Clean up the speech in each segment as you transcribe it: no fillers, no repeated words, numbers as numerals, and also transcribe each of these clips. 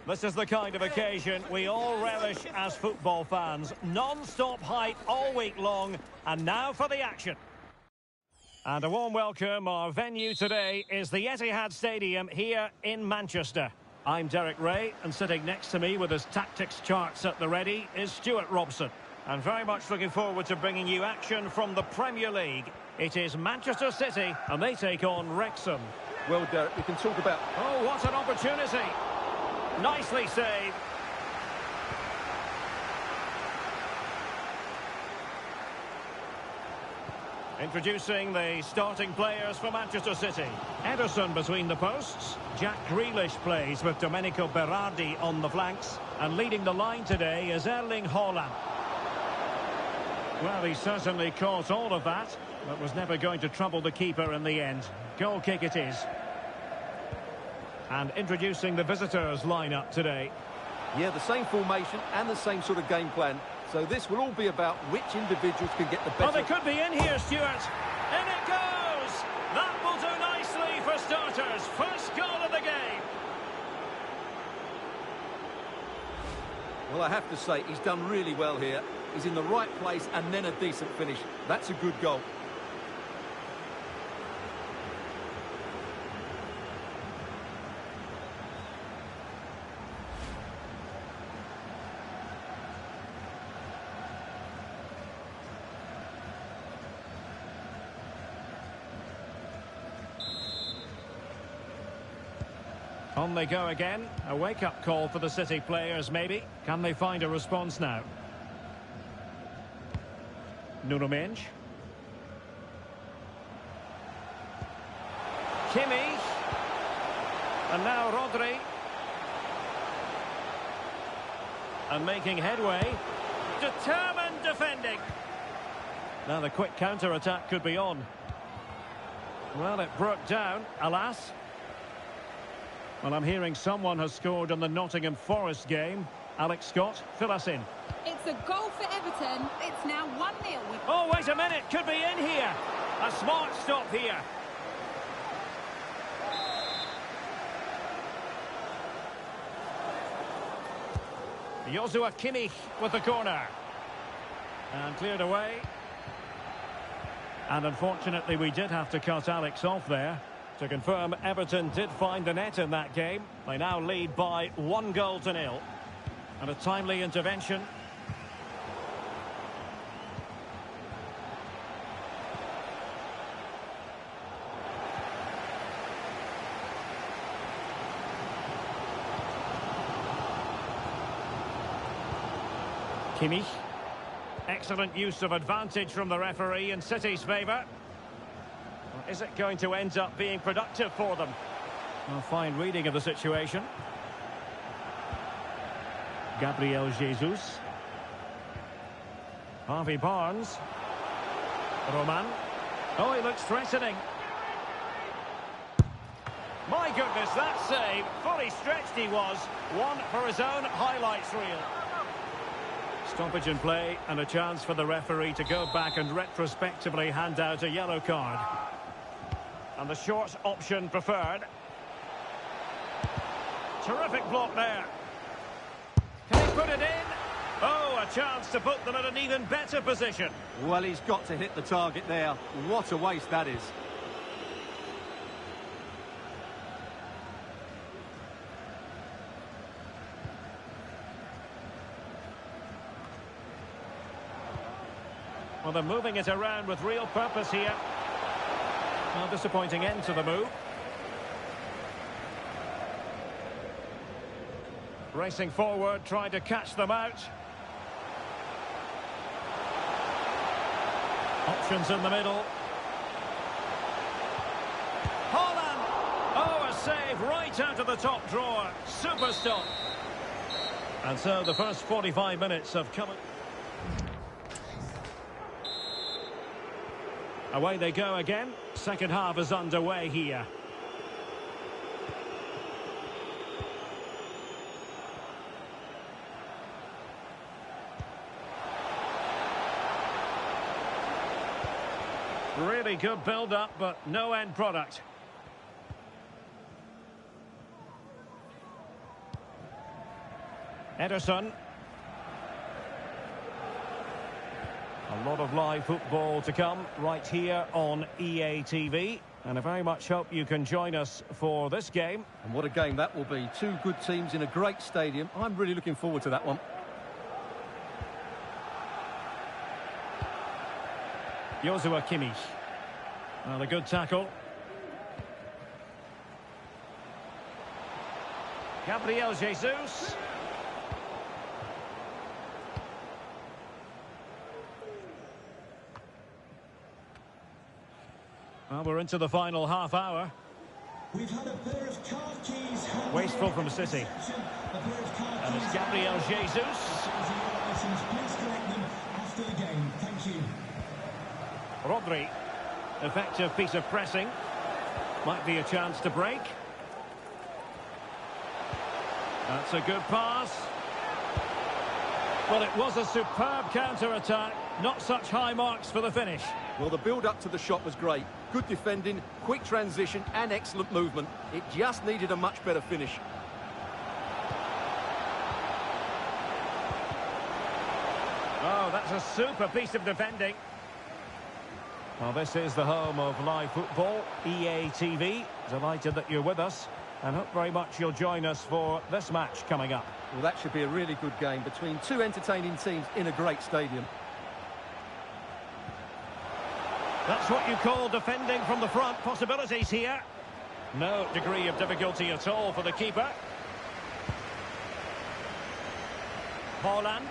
This is the kind of occasion we all relish as football fans. Non-stop hype all week long, and now for the action. And a warm welcome. Our venue today is the Etihad Stadium here in Manchester. I'm Derek Ray, and sitting next to me with his tactics charts at the ready is Stuart Robson. And very much looking forward to bringing you action from the Premier League. It is Manchester City, and they take on Wrexham. Well, Derek, we can talk about... Oh, what an opportunity! Nicely saved. Introducing the starting players for Manchester City. Ederson between the posts. Jack Grealish plays with Domenico Berardi on the flanks. And leading the line today is Erling Haaland. Well, he certainly caught all of that, but was never going to trouble the keeper in the end. Goal kick it is. And introducing the visitors' lineup today. Yeah, the same formation and the same sort of game plan. So this will all be about which individuals can get the better... Oh, they could be in here, Stuart. In it goes! That will do nicely for starters. First goal of the game. Well, I have to say, he's done really well here. He's in the right place and then a decent finish. That's a good goal. On they go again. A wake-up call for the City players, maybe. Can they find a response now? Nuno Mendes. Kimmich. And now Rodri. And making headway. Determined defending. Now the quick counter-attack could be on. Well, it broke down, alas. Well, I'm hearing someone has scored in the Nottingham Forest game. Alex Scott, fill us in. It's a goal for Everton. It's now 1-0. Oh, wait a minute. Could be in here. A smart stop here. Joshua Kimmich with the corner. And cleared away. And unfortunately, we did have to cut Alex off there. To confirm, Everton did find the net in that game. They now lead by 1-0. And a timely intervention. Kimmich. Excellent use of advantage from the referee in City's favour. Is it going to end up being productive for them? A fine reading of the situation. Gabriel Jesus. Harvey Barnes. Roman. Oh, he looks threatening. My goodness, that save. Fully stretched he was. One for his own highlights reel. Stoppage in play and a chance for the referee to go back and retrospectively hand out a yellow card. And the short option preferred. Terrific block there. Can he put it in? Oh, a chance to put them in an even better position. Well, he's got to hit the target there. What a waste that is. Well, they're moving it around with real purpose here. A disappointing end to the move. Racing forward, trying to catch them out. Options in the middle. Haaland! Oh, a save right out of the top drawer. Super stop. And so the first 45 minutes have come. Away they go again. Second half is underway here. Really good build-up, but no end product. Ederson. A lot of live football to come right here on EA TV. And I very much hope you can join us for this game. And what a game that will be. Two good teams in a great stadium. I'm really looking forward to that one. Joshua Kimmich. Well, a good tackle. Gabriel Jesus. Well, we're into the final half hour. We've had a pair of card keys. Wasteful from City. And it's Gabriel Jesus. Please collect them after the game. Thank you. Rodri. Effective piece of pressing. Might be a chance to break. That's a good pass. Well, it was a superb counter-attack. Not such high marks for the finish. Well, the build-up to the shot was great. Good defending, quick transition and excellent movement. It just needed a much better finish. Oh, that's a super piece of defending. Well, this is the home of live football, EA TV. Delighted that you're with us, and hope very much you'll join us for this match coming up. Well, that should be a really good game between two entertaining teams in a great stadium. That's what you call defending from the front. Possibilities here. No degree of difficulty at all for the keeper. Haaland.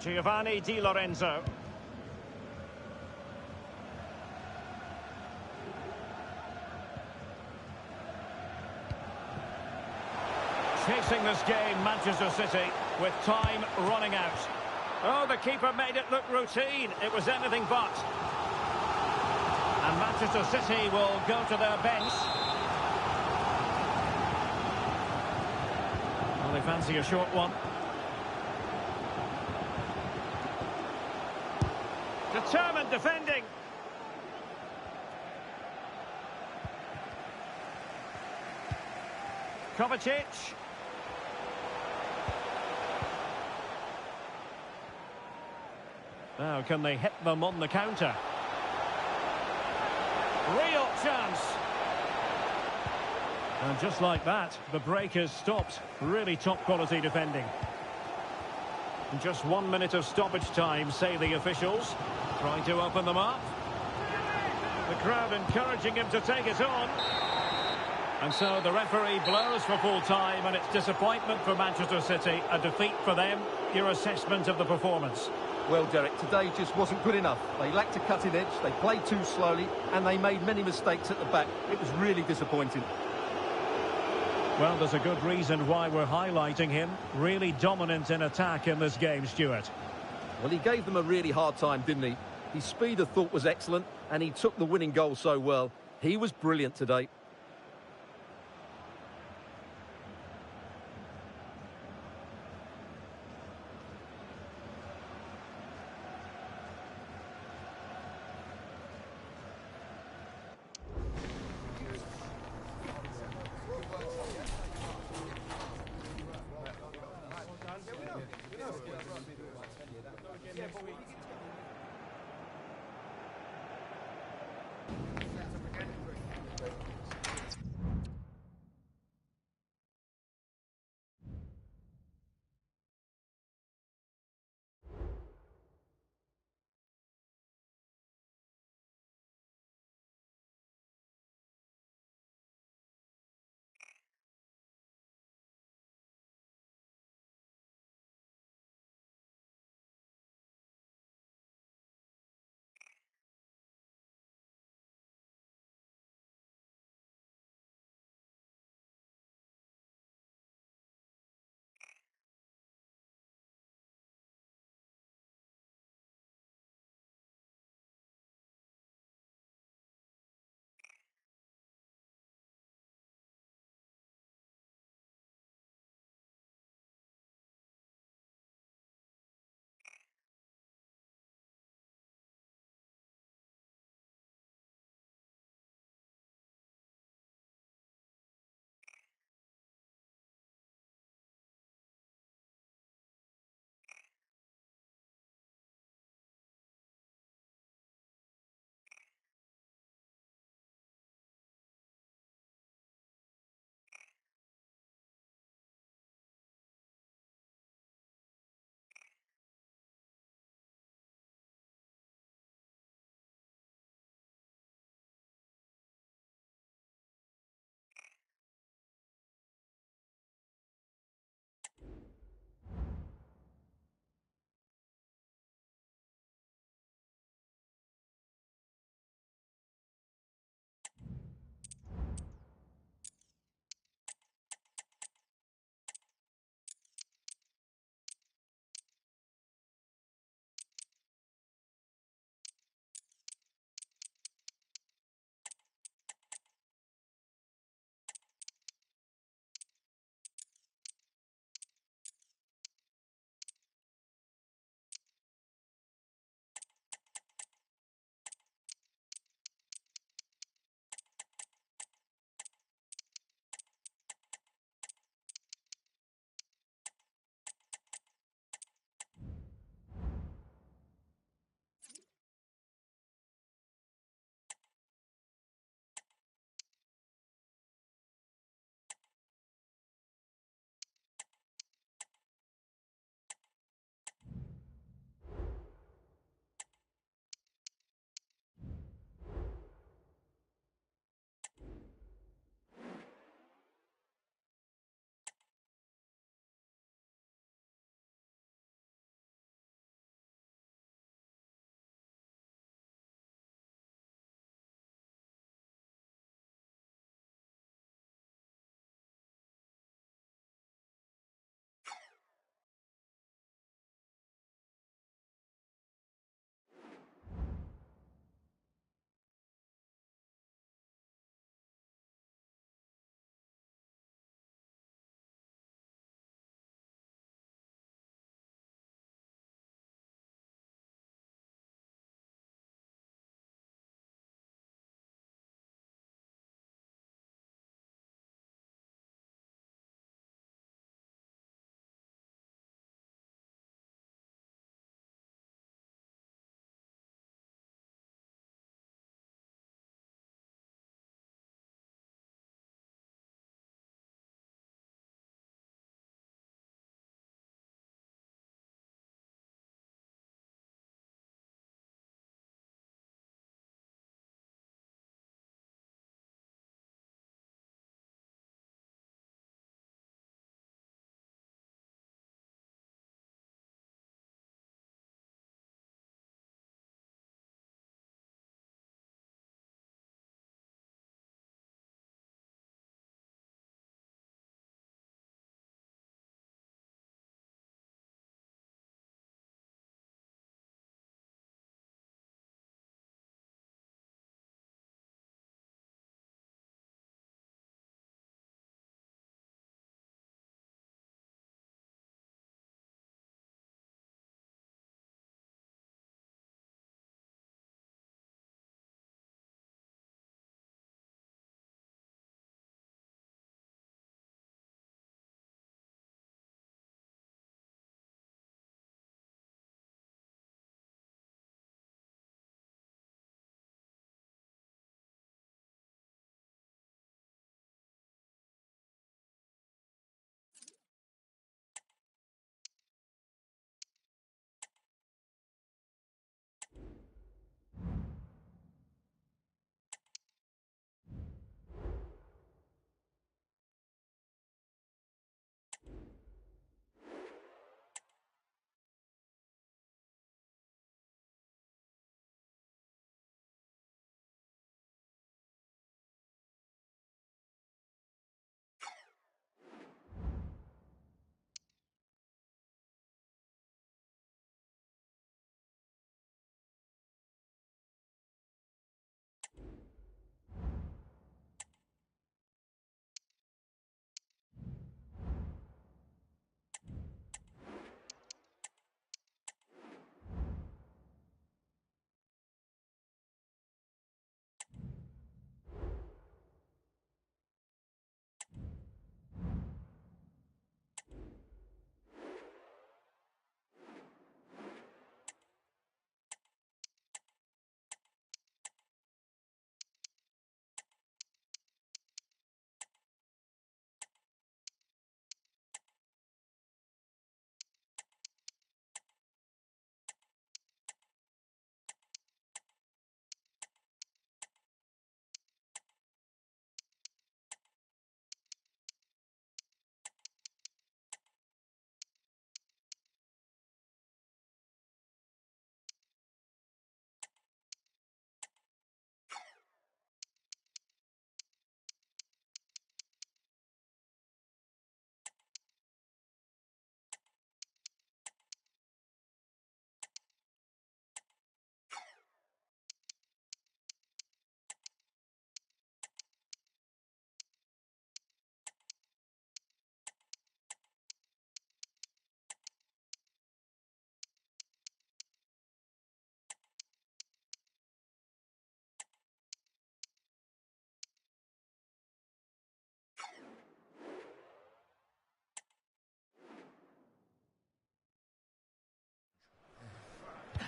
Giovanni Di Lorenzo. Chasing this game, Manchester City, with time running out. Oh, the keeper made it look routine. It was anything but. And Manchester City will go to their bench. Well, they fancy a short one. Determined defending. Kovacic. Now, can they hit them on the counter? Real chance. And just like that, the break is stopped. Really top quality defending. And just 1 minute of stoppage time, say the officials. Trying to open them up. The crowd encouraging him to take it on. And so the referee blows for full time, and it's disappointment for Manchester City. A defeat for them. Your assessment of the performance? Well, Derek, today just wasn't good enough. They lacked a cutting edge, they played too slowly, and they made many mistakes at the back. It was really disappointing. Well, there's a good reason why we're highlighting him. Really dominant in attack in this game, Stuart. Well, he gave them a really hard time, didn't he? His speed of thought was excellent, and he took the winning goal so well. He was brilliant today.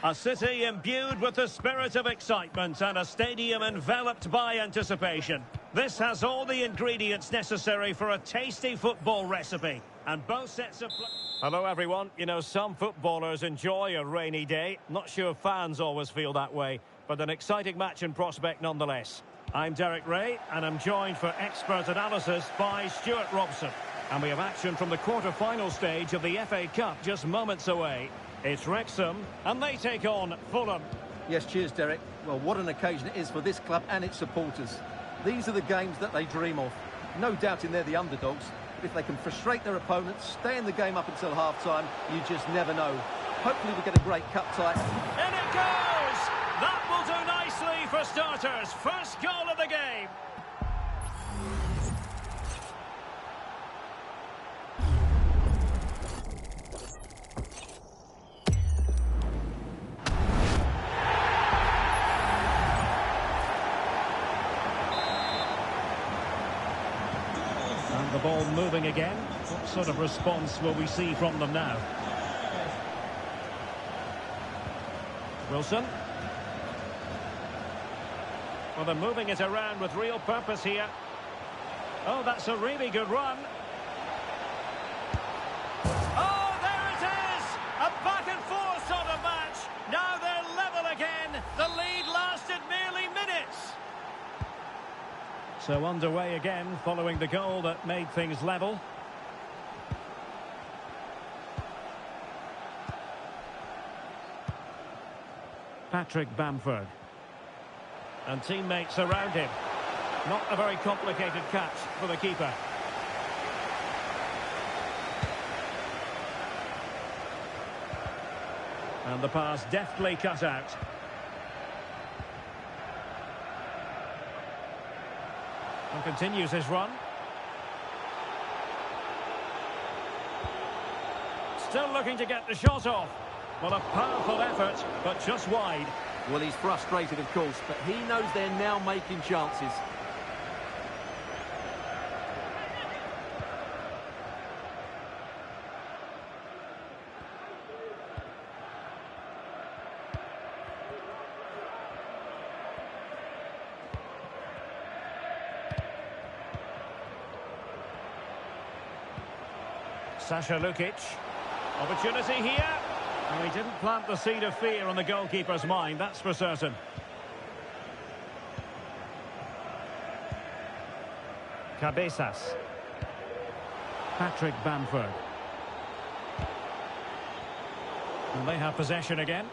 A city imbued with the spirit of excitement and a stadium enveloped by anticipation. This has all the ingredients necessary for a tasty football recipe. And both sets of... Hello everyone. You know, some footballers enjoy a rainy day. Not sure fans always feel that way, but an exciting match in prospect nonetheless. I'm Derek Ray, and I'm joined for expert analysis by Stuart Robson. And we have action from the quarter-final stage of the FA Cup just moments away. It's Wrexham, and they take on Fulham. Yes, cheers, Derek. Well, what an occasion it is for this club and its supporters. These are the games that they dream of. No doubting they're the underdogs, but if they can frustrate their opponents, stay in the game up until half-time, you just never know. Hopefully we get a great cup tie. In it goes! That will do nicely for starters. First goal of the game. And the ball moving again. What sort of response will we see from them now? Wilson. Well, they're moving it around with real purpose here. Oh, that's a really good run. Oh, there it is! A back and forth sort of match. Now they're level again. The lead lasted merely minutes. So underway again, following the goal that made things level. Patrick Bamford. And teammates around him. Not a very complicated catch for the keeper. And the pass deftly cut out. And continues his run. Still looking to get the shot off. Well, a powerful effort, but just wide. Well, he's frustrated, of course, but he knows they're now making chances. Sasha Lukic. Opportunity here. And he didn't plant the seed of fear on the goalkeeper's mind, that's for certain. Cabezas. Patrick Bamford. And they have possession again.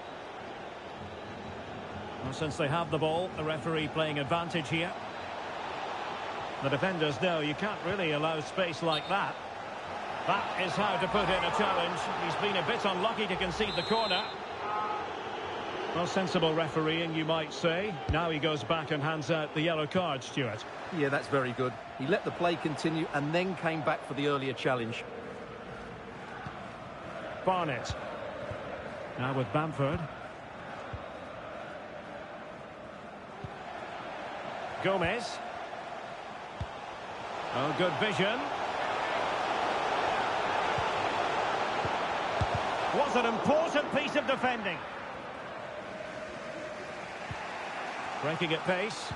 Well, since they have the ball, the referee playing advantage here. The defenders know you can't really allow space like that. That is how to put in a challenge. He's been a bit unlucky to concede the corner. Well, sensible refereeing, you might say. Now he goes back and hands out the yellow card, Stuart. Yeah, that's very good. He let the play continue and then came back for the earlier challenge. Barnett. Now with Bamford. Gomez. Oh, good vision. Was an important piece of defending. Breaking at pace.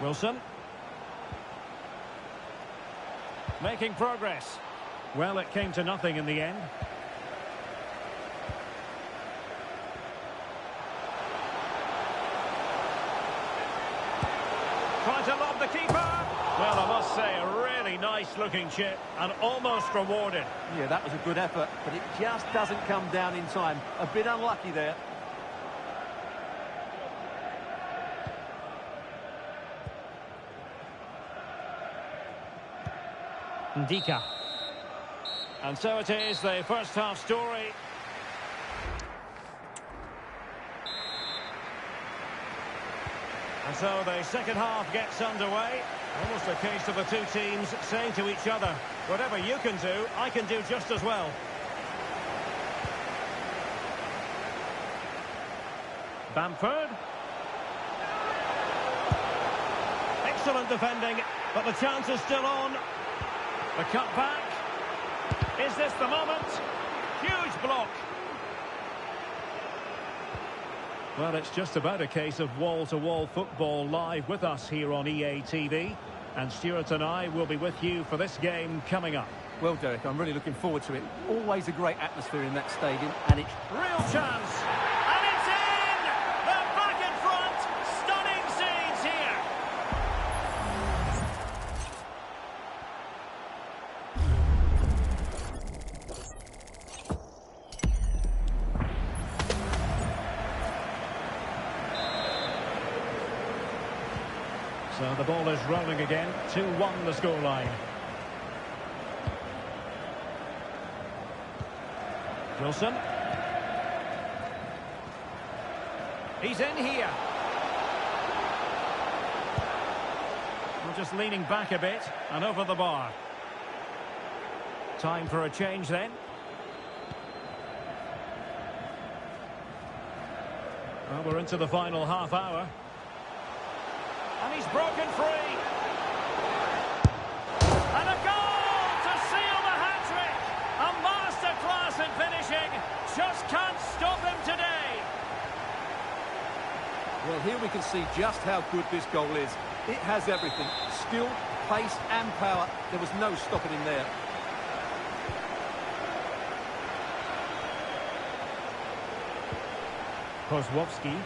Wilson. Making progress. Well, it came to nothing in the end. Trying to lob the keeper. Well, I must say, a really nice-looking chip and almost rewarded. Yeah, that was a good effort, but it just doesn't come down in time. A bit unlucky there. Ndika. And so it is, the first half story. And so the second half gets underway. Almost a case of the two teams saying to each other, whatever you can do, I can do just as well. Bamford. Excellent defending, but the chance is still on. The cut back. Is this the moment? Huge block. Well, it's just about a case of wall-to-wall football live with us here on EA TV. And Stuart and I will be with you for this game coming up. Well, Derek, I'm really looking forward to it. Always a great atmosphere in that stadium, and it's... Real chance. And it's in! They're back in front. Stunning scenes here. So the ball is rolling again. 2-1 the scoreline. Wilson. He's in here. We're just leaning back a bit and over the bar. Time for a change then. Well, we're into the final half hour. And he's broken free. And a goal to seal the hat-trick. A masterclass in finishing. Just can't stop him today. Well, here we can see just how good this goal is. It has everything. Skill, pace and power. There was no stopping him there. Kozłowski.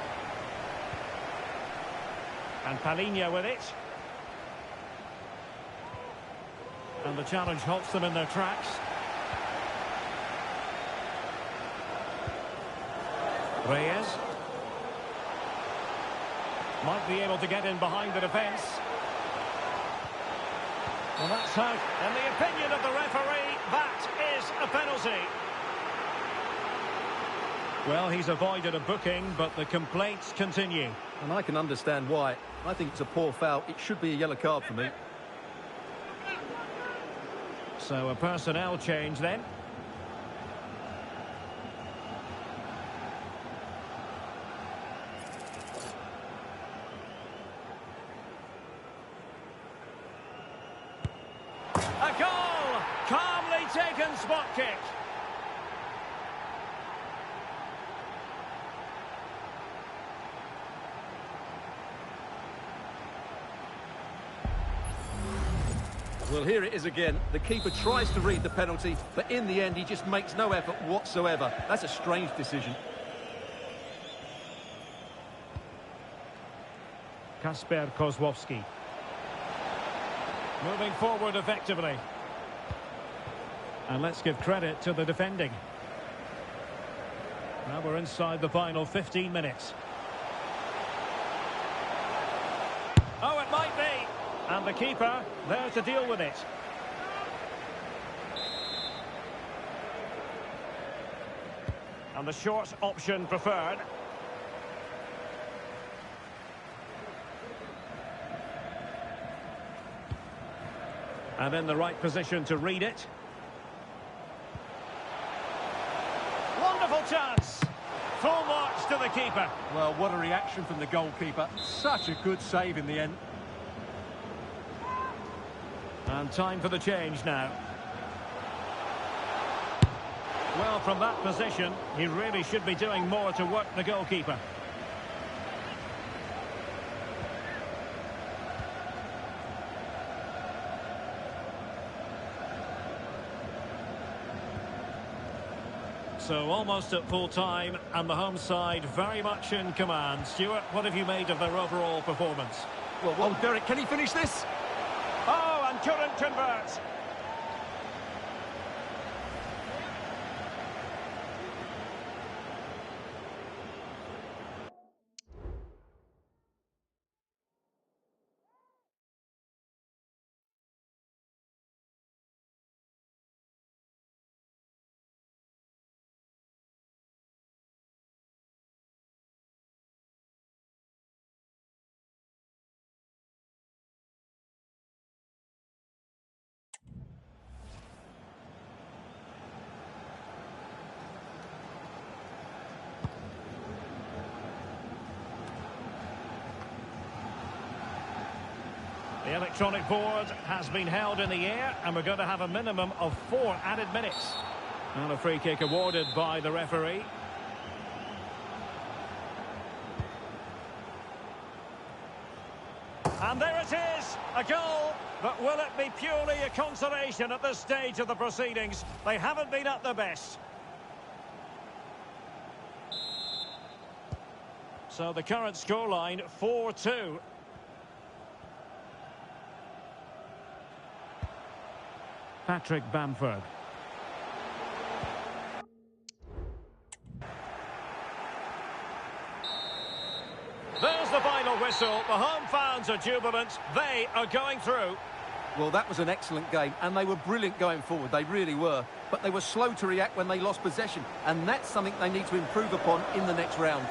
And Palinha with it. And the challenge halts them in their tracks. Reyes. Might be able to get in behind the defence. Well, that's how, in the opinion of the referee, that is a penalty. Well, he's avoided a booking, but the complaints continue. And I can understand why. I think it's a poor foul. It should be a yellow card for me. So a personnel change then. A goal! Calmly taken spot kick. Well, here it is again. The keeper tries to read the penalty, but in the end, he just makes no effort whatsoever. That's a strange decision. Kasper Kozłowski. Moving forward effectively. And let's give credit to the defending. Now we're inside the final 15 minutes. Oh, it might be. And the keeper there to deal with it. And the short option preferred. And in the right position to read it. Wonderful chance. Full marks to the keeper. Well, what a reaction from the goalkeeper. Such a good save in the end. And time for the change now. Well, from that position, he really should be doing more to work the goalkeeper. So almost at full time, and the home side very much in command. Stuart, what have you made of their overall performance? Well, Derek, can he finish this? Oh, and couldn't convert. The electronic board has been held in the air, and we're going to have a minimum of 4 added minutes. And a free kick awarded by the referee. And there it is, a goal. But will it be purely a consolation at this stage of the proceedings? They haven't been at their best. So the current scoreline, 4-2. Patrick Bamford. There's the final whistle. The home fans are jubilant. They are going through. Well, that was an excellent game, and they were brilliant going forward. They really were. But they were slow to react when they lost possession, and that's something they need to improve upon in the next round.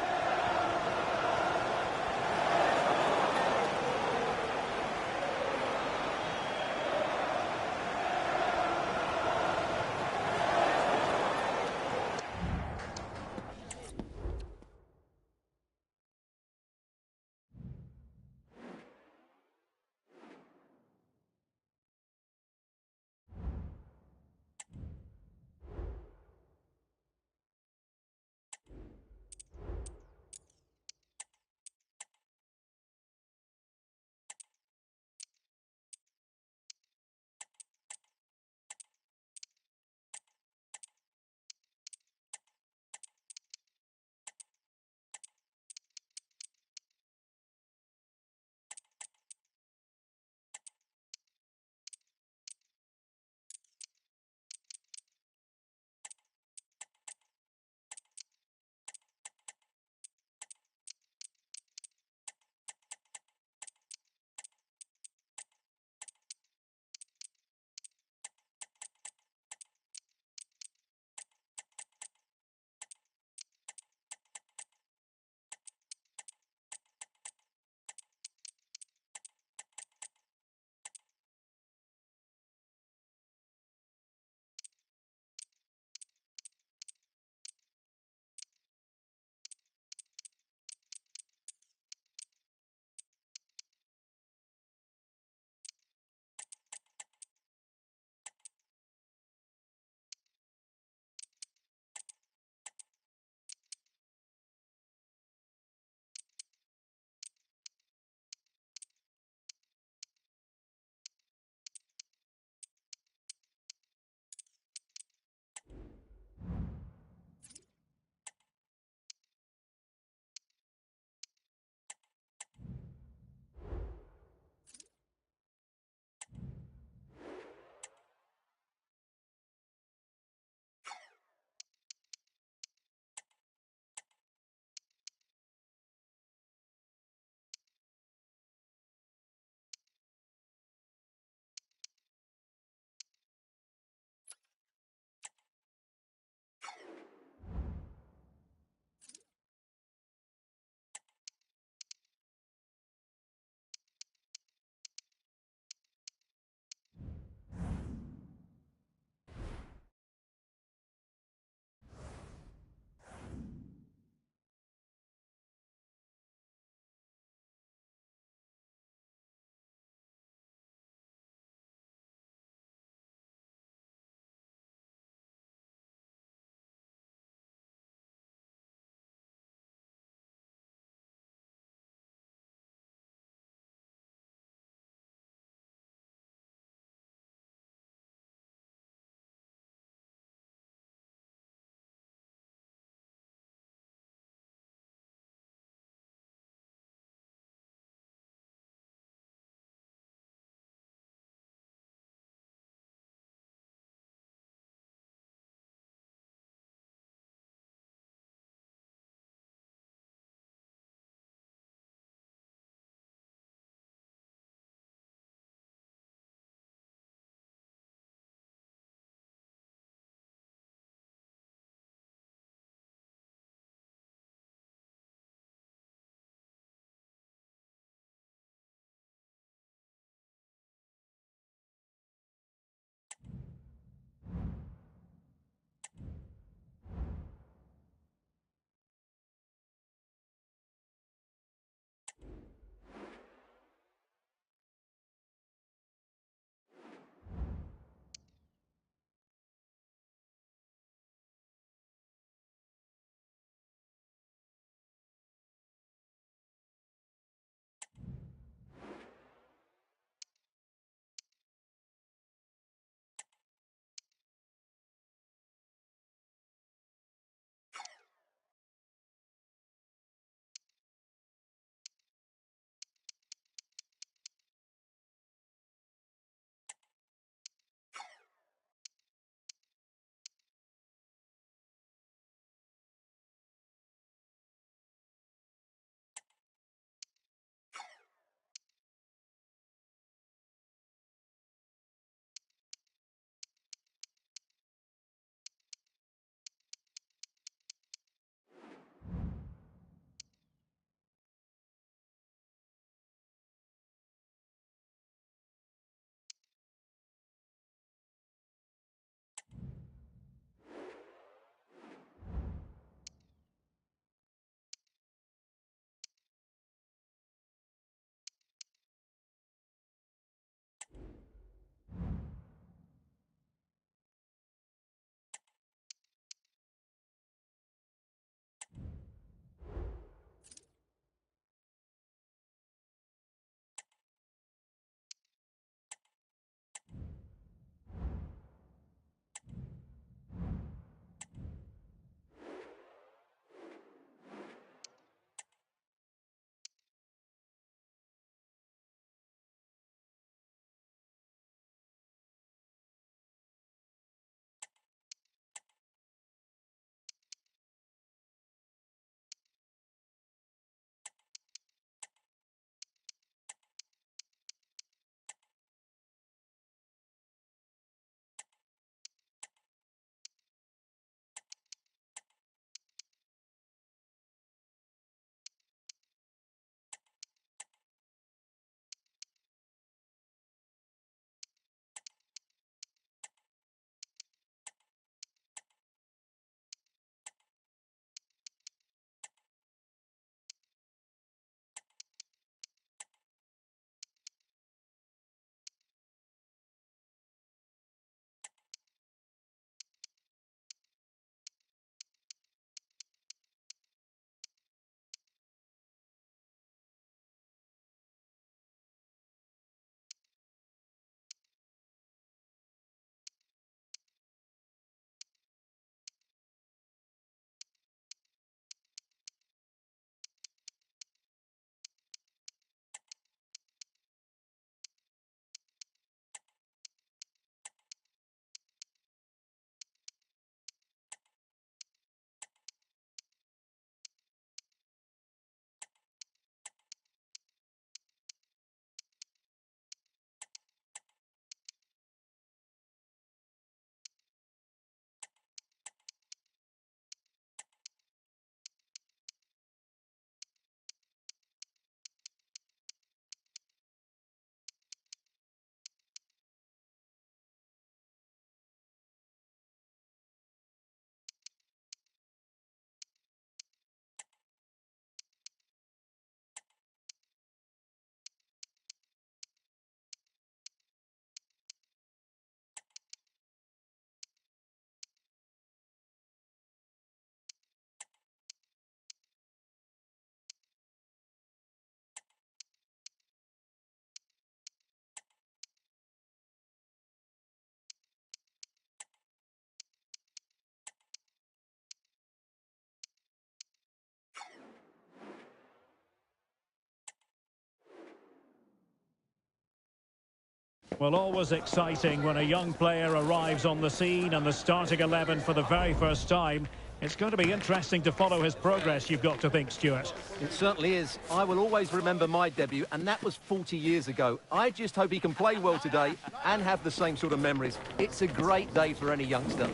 Well, always exciting when a young player arrives on the scene and the starting 11 for the very first time. It's going to be interesting to follow his progress, you've got to think, Stuart. It certainly is. I will always remember my debut, and that was 40 years ago. I just hope he can play well today and have the same sort of memories. It's a great day for any youngster.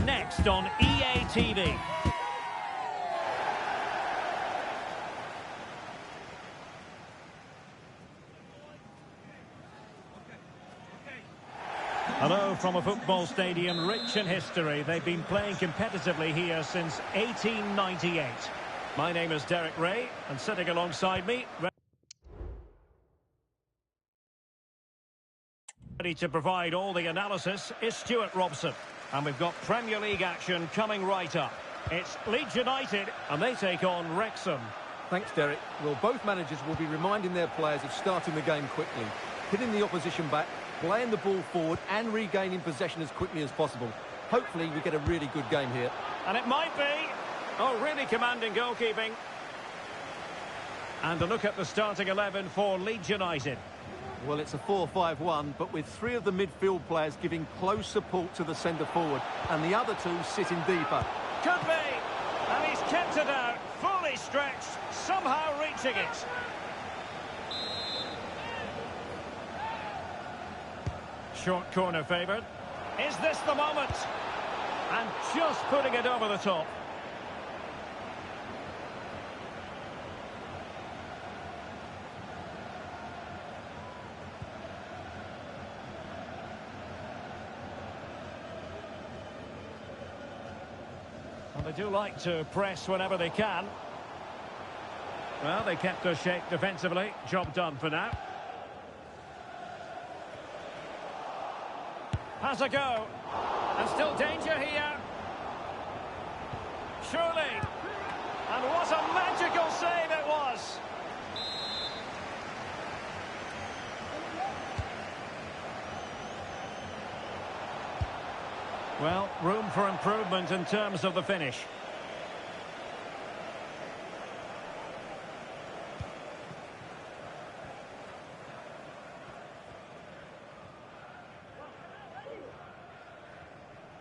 Next on EA TV. Hello from a football stadium rich in history. They've been playing competitively here since 1898. My name is Derek Ray, and sitting alongside me, ready to provide all the analysis, is Stuart Robson. And we've got Premier League action coming right up. It's Leeds United, and they take on Wrexham. Thanks, Derek. Well, both managers will be reminding their players of starting the game quickly, hitting the opposition back, playing the ball forward and regaining possession as quickly as possible. Hopefully we get a really good game here. And it might be. Oh, really commanding goalkeeping. And a look at the starting 11 for Leeds United. Well, it's a 4-5-1, but with three of the midfield players giving close support to the centre forward and the other two sitting deeper. Could be. And he's kept it out, fully stretched, somehow reaching it. Short corner favoured. Is this the moment? And just putting it over the top. Well, they do like to press whenever they can. Well, they kept us shape defensively. Job done for now. Has a go. And still danger here. Surely. And what a magical save it was. Well, room for improvement in terms of the finish.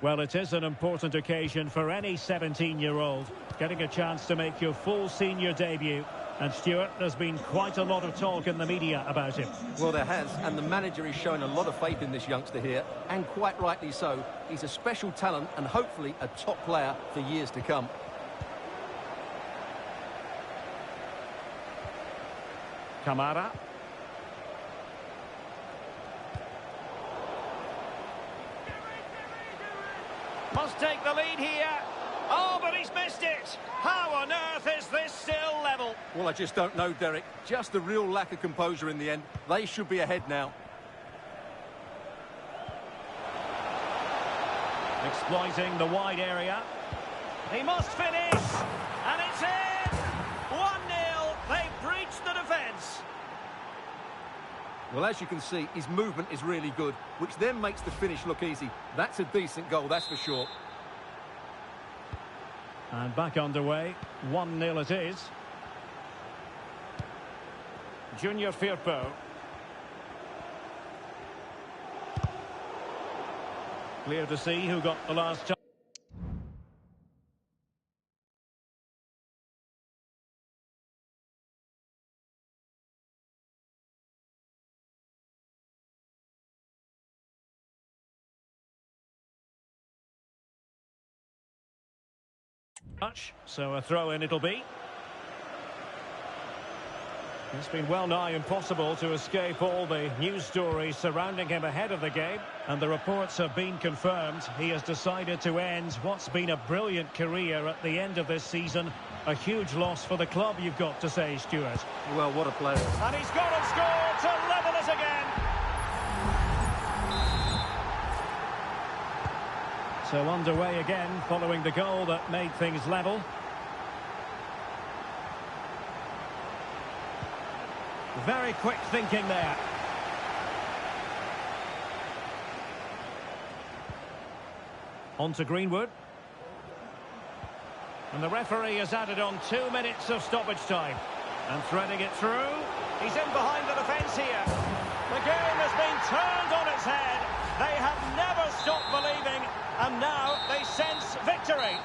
Well, it is an important occasion for any 17-year-old, getting a chance to make your full senior debut. And Stuart, there's been quite a lot of talk in the media about him. Well, there has, and the manager is showing a lot of faith in this youngster here, and quite rightly so. He's a special talent and hopefully a top player for years to come. Kamara. Must take the lead here. Oh, but he's missed it. How on earth is this still level? Well, I just don't know, Derek. Just a real lack of composure in the end. They should be ahead now. Exploiting the wide area. He must finish. And it's in. 1-0. They've breached the defence. Well, as you can see, his movement is really good, which then makes the finish look easy. That's a decent goal, that's for sure. And back underway. 1-0 it is. Junior Firpo. Clear to see who got the last touch. So a throw-in it'll be. It's been well nigh impossible to escape all the news stories surrounding him ahead of the game, and the reports have been confirmed. He has decided to end what's been a brilliant career at the end of this season. A huge loss for the club, you've got to say, Stuart. Well, what a player. And he's got and scored to level it again. So underway again, following the goal that made things level. Very quick thinking there. On to Greenwood. And the referee has added on 2 minutes of stoppage time. And threading it through. He's in behind the defence here. The game has been turned on its head. They have never stopped believing, and now they sense victory.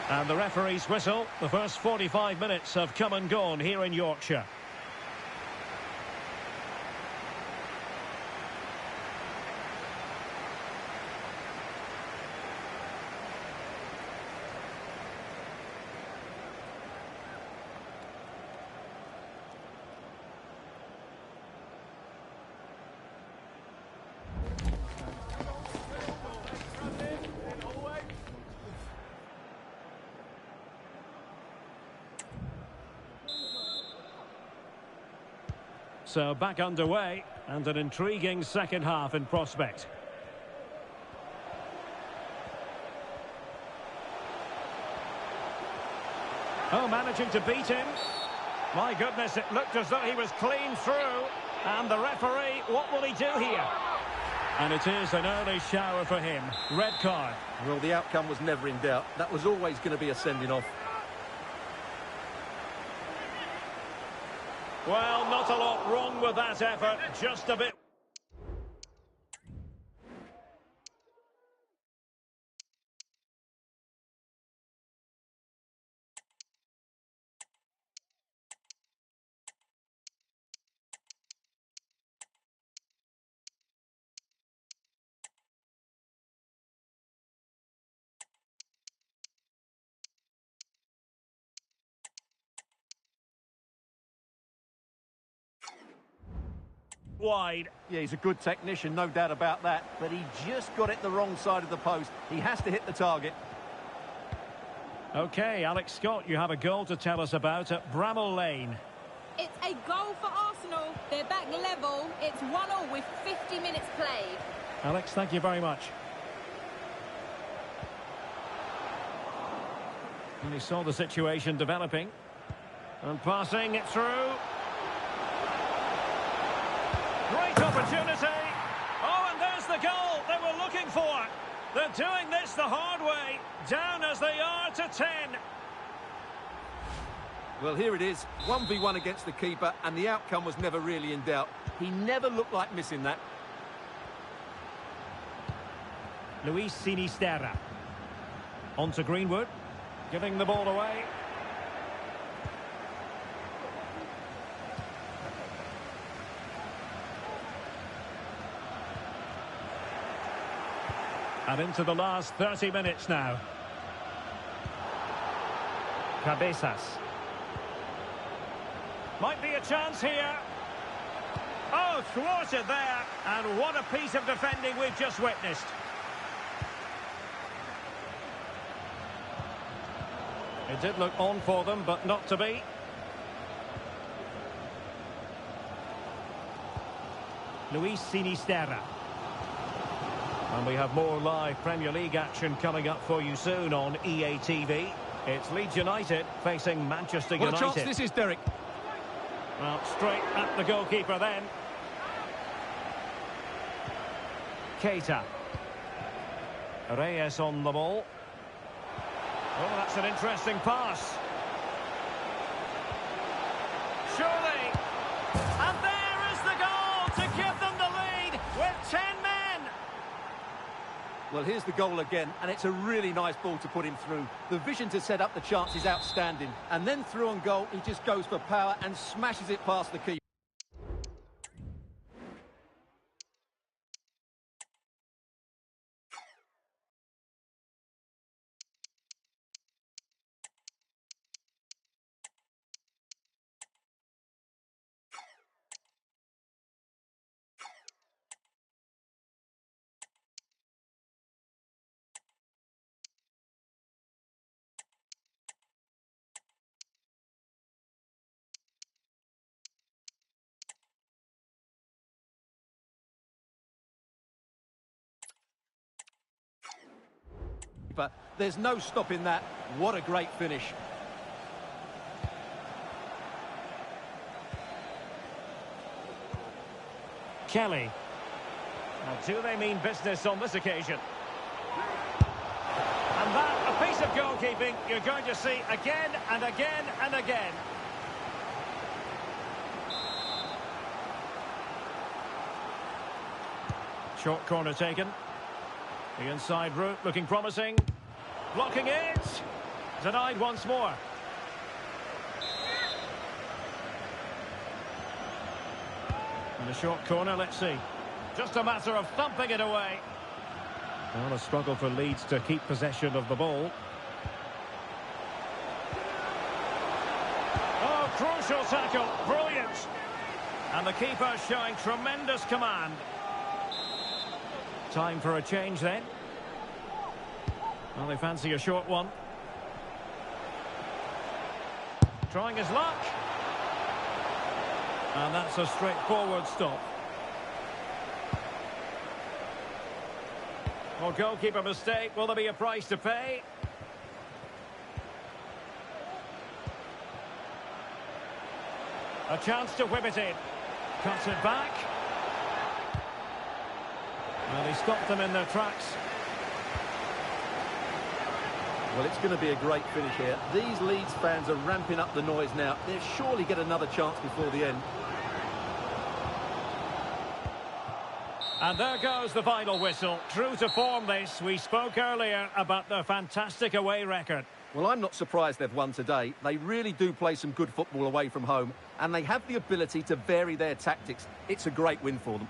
And the referee's whistle. The first 45 minutes have come and gone here in Yorkshire. So back underway, and an intriguing second half in prospect. Oh, managing to beat him. My goodness, it looked as though he was clean through. And the referee, what will he do here? And it is an early shower for him. Red card. Well, the outcome was never in doubt. That was always going to be a sending off. Well, not a lot wrong with that effort, just a bit. Wide. Yeah, he's a good technician, no doubt about that. But he just got it the wrong side of the post. He has to hit the target. OK, Alex Scott, you have a goal to tell us about at Bramall Lane. It's a goal for Arsenal. They're back level. It's 1-1 with 50 minutes played. Alex, thank you very much. And he saw the situation developing. And passing it through. Great opportunity. Oh, and there's the goal they were looking for. They're doing this the hard way. Down as they are to 10. Well, here it is. 1v1 against the keeper, and the outcome was never really in doubt. He never looked like missing that. Luis Sinisterra. On to Greenwood. Giving the ball away. And into the last 30 minutes now. Cabezas. Might be a chance here. Oh, thwarted there. And what a piece of defending we've just witnessed. It did look on for them, but not to be. Luis Sinisterra. And we have more live Premier League action coming up for you soon on EA TV. It's Leeds United facing Manchester United. What a chance this is, Derek. Well, straight at the goalkeeper then. Keita. Reyes on the ball. Oh, that's an interesting pass. Surely. And there is the goal to give them the lead with 10 men. Well, here's the goal again, and it's a really nice ball to put him through. The vision to set up the chance is outstanding. And then through on goal, he just goes for power and smashes it past the keeper. But there's no stopping that. What a great finish. Kelly. Now, do they mean business on this occasion? And that, a piece of goalkeeping you're going to see again and again and again. Short corner taken. The inside route looking promising. Blocking it. Denied once more. And the short corner, let's see. Just a matter of thumping it away. Well, a struggle for Leeds to keep possession of the ball. Oh, crucial tackle. Brilliant. And the keeper showing tremendous command. Time for a change then. Well, they fancy a short one. Trying his luck. And that's a straightforward stop. Well, goalkeeper mistake. Will there be a price to pay? A chance to whip it in. Cuts it back. Well, he stopped them in their tracks. Well, it's going to be a great finish here. These Leeds fans are ramping up the noise now. They'll surely get another chance before the end. And there goes the final whistle. True to form this, we spoke earlier about the fantastic away record. Well, I'm not surprised they've won today. They really do play some good football away from home, and they have the ability to vary their tactics. It's a great win for them.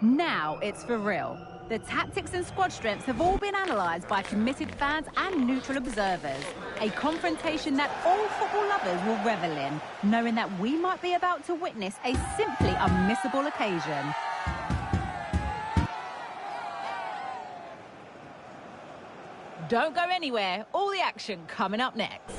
Now it's for real. The tactics and squad strengths have all been analysed by committed fans and neutral observers. A confrontation that all football lovers will revel in, knowing that we might be about to witness a simply unmissable occasion. Don't go anywhere. All the action coming up next.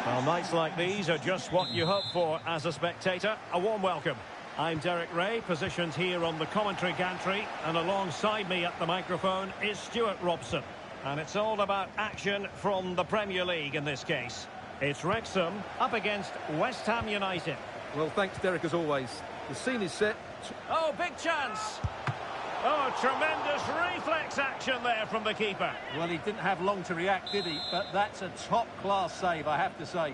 Well, nights like these are just what you hope for as a spectator. A warm welcome. I'm Derek Ray, positioned here on the commentary gantry, and alongside me at the microphone is Stuart Robson. And it's all about action from the Premier League in this case. It's Wrexham up against West Ham United. Well, thanks, Derek, as always. The scene is set. Oh, big chance! Oh, tremendous reflex action there from the keeper. Well, he didn't have long to react, did he? But that's a top-class save, I have to say.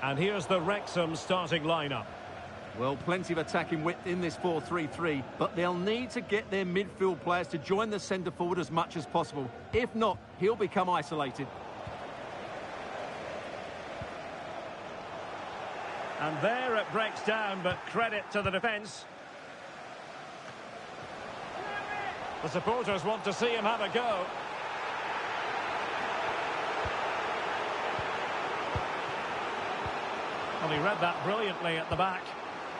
And here's the Wrexham starting lineup. Well, plenty of attacking width in this 4-3-3, but they'll need to get their midfield players to join the centre forward as much as possible. If not, he'll become isolated. And there it breaks down, but credit to the defence. The supporters want to see him have a go. Well, he read that brilliantly at the back.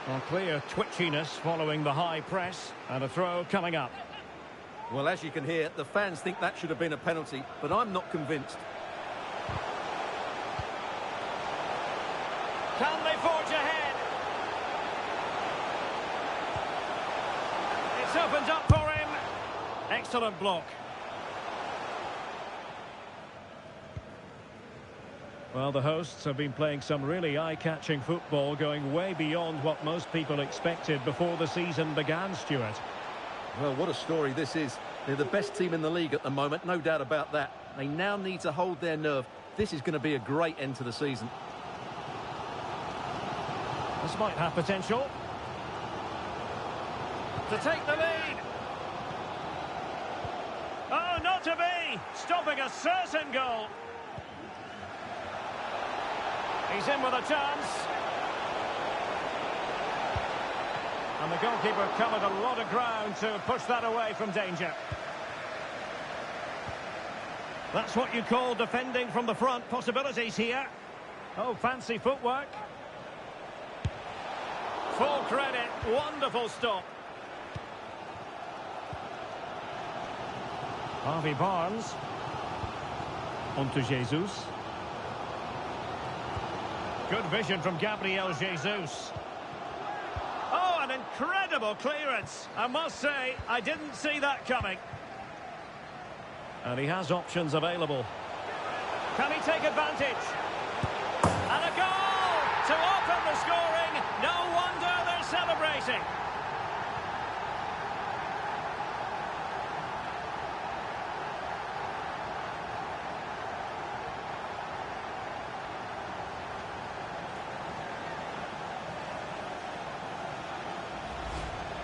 Well, clear twitchiness following the high press, and a throw coming up. Well, as you can hear, the fans think that should have been a penalty, but I'm not convinced. Can they forge ahead? It's opened up for him. Excellent block. Well, the hosts have been playing some really eye-catching football, going way beyond what most people expected before the season began, Stuart. Well, what a story this is. They're the best team in the league at the moment, no doubt about that. They now need to hold their nerve. This is going to be a great end to the season. This might have potential to take the lead. Oh, not to be! Stopping a certain goal. He's in with a chance. And the goalkeeper covered a lot of ground to push that away from danger. That's what you call defending from the front. Possibilities here. Oh, fancy footwork. Full credit. Wonderful stop. Harvey Barnes. On to Jesus. Good vision from Gabriel Jesus. Oh, an incredible clearance. I must say, I didn't see that coming. And he has options available. Can he take advantage? And a goal to open the scoring. No wonder they're celebrating.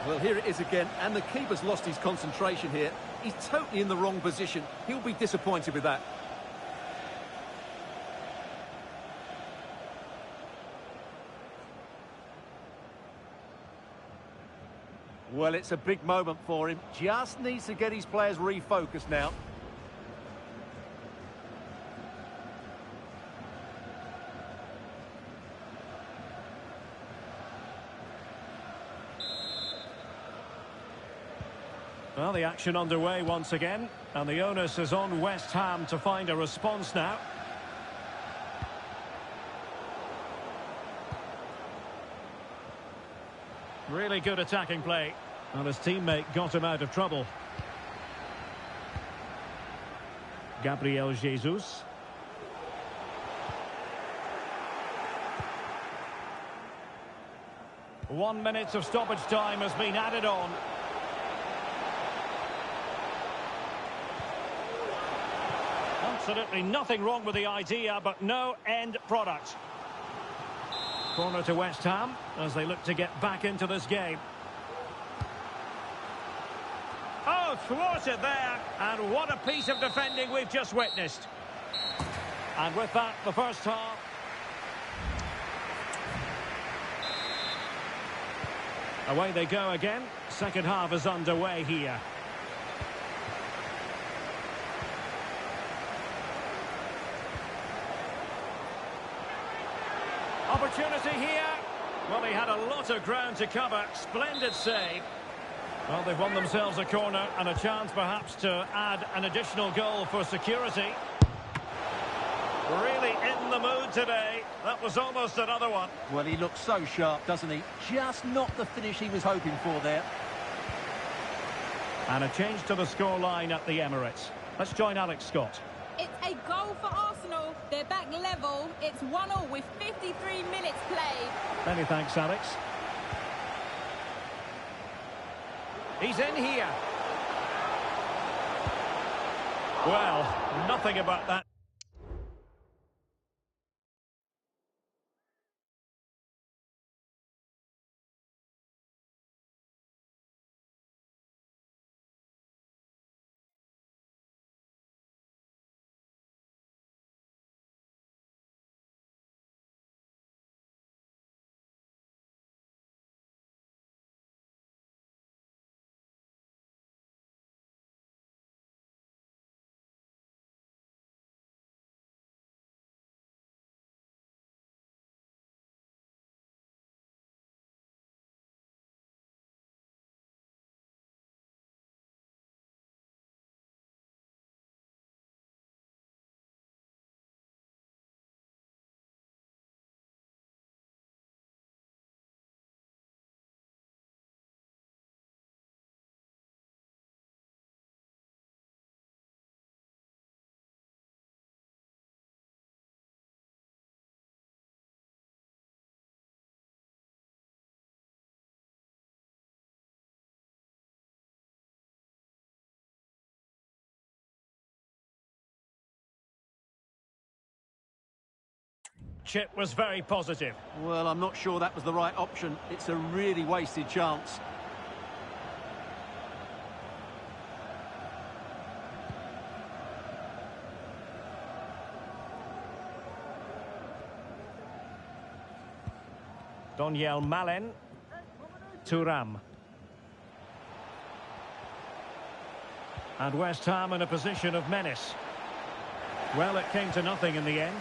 Well, here it is again, and the keeper's lost his concentration here. He's totally in the wrong position. He'll be disappointed with that. Well, it's a big moment for him. Just needs to get his players refocused now. Well, the action underway once again, and the onus is on West Ham to find a response now. Really good attacking play, and his teammate got him out of trouble. Gabriel Jesus. One minute of stoppage time has been added on. Absolutely nothing wrong with the idea, but no end product. Corner to West Ham as they look to get back into this game. Oh, Oh, thwarted there. And what a piece of defending we've just witnessed. And with that, the first half. Away they go again. Second half is underway here. Opportunity here. Well, he had a lot of ground to cover. Splendid save. Well, they've won themselves a corner and a chance perhaps to add an additional goal for security. Really in the mood today. That was almost another one. Well, he looks so sharp, doesn't he? Just not the finish he was hoping for there. And a change to the scoreline at the Emirates. Let's join Alex Scott. It's a goal for Arsenal. They're back level. It's 1-1 with 53 minutes played. Many thanks, Alex. He's in here. Well, nothing about that. Chip was very positive. Well, I'm not sure that was the right option. It's a really wasted chance. Daniel Malen. Thuram. And West Ham in a position of menace. Well, it came to nothing in the end.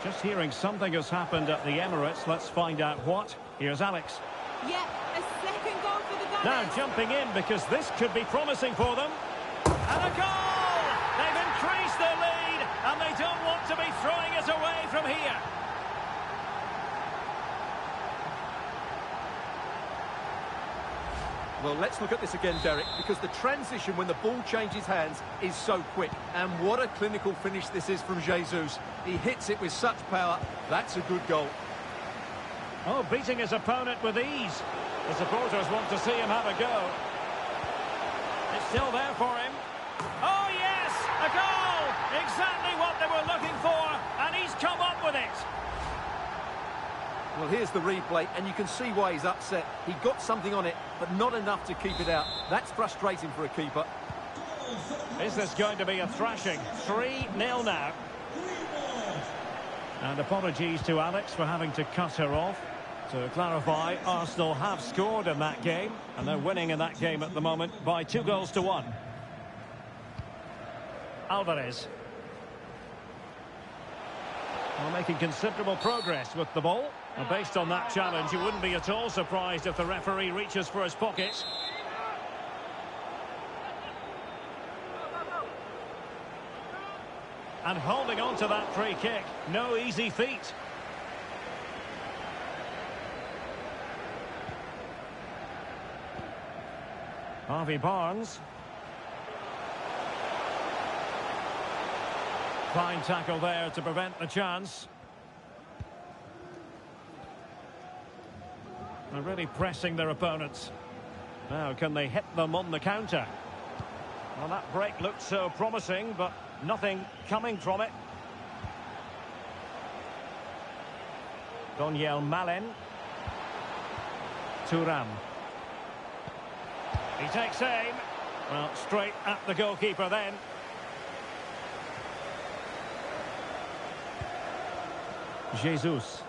Just hearing something has happened at the Emirates. Let's find out what. Here's Alex. Yeah, a second goal for the Gunners. Now jumping in because this could be promising for them. And a goal! They've increased their lead and they don't want to be throwing it away from here. Well, let's look at this again, Derek, because the transition when the ball changes hands is so quick. And what a clinical finish this is from Jesus. He hits it with such power. That's a good goal. Oh, beating his opponent with ease. The supporters want to see him have a go. It's still there for him. Oh, yes! A goal! Exactly what they were looking for, and he's come up with it. Well, here's the replay, and you can see why he's upset. He got something on it, but not enough to keep it out. That's frustrating for a keeper. Is this going to be a thrashing? 3-0 now. And apologies to Alex for having to cut her off. To clarify, Arsenal have scored in that game, and they're winning in that game at the moment by 2-1. Alvarez. Well, making considerable progress with the ball. And based on that challenge, you wouldn't be at all surprised if the referee reaches for his pocket. And holding on to that free kick, no easy feat. Harvey Barnes. Fine tackle there to prevent the chance. They're really pressing their opponents. Now, can they hit them on the counter? Well, that break looked so promising, but nothing coming from it. Daniel Malen. Thuram. He takes aim. Well, straight at the goalkeeper then. Jesus.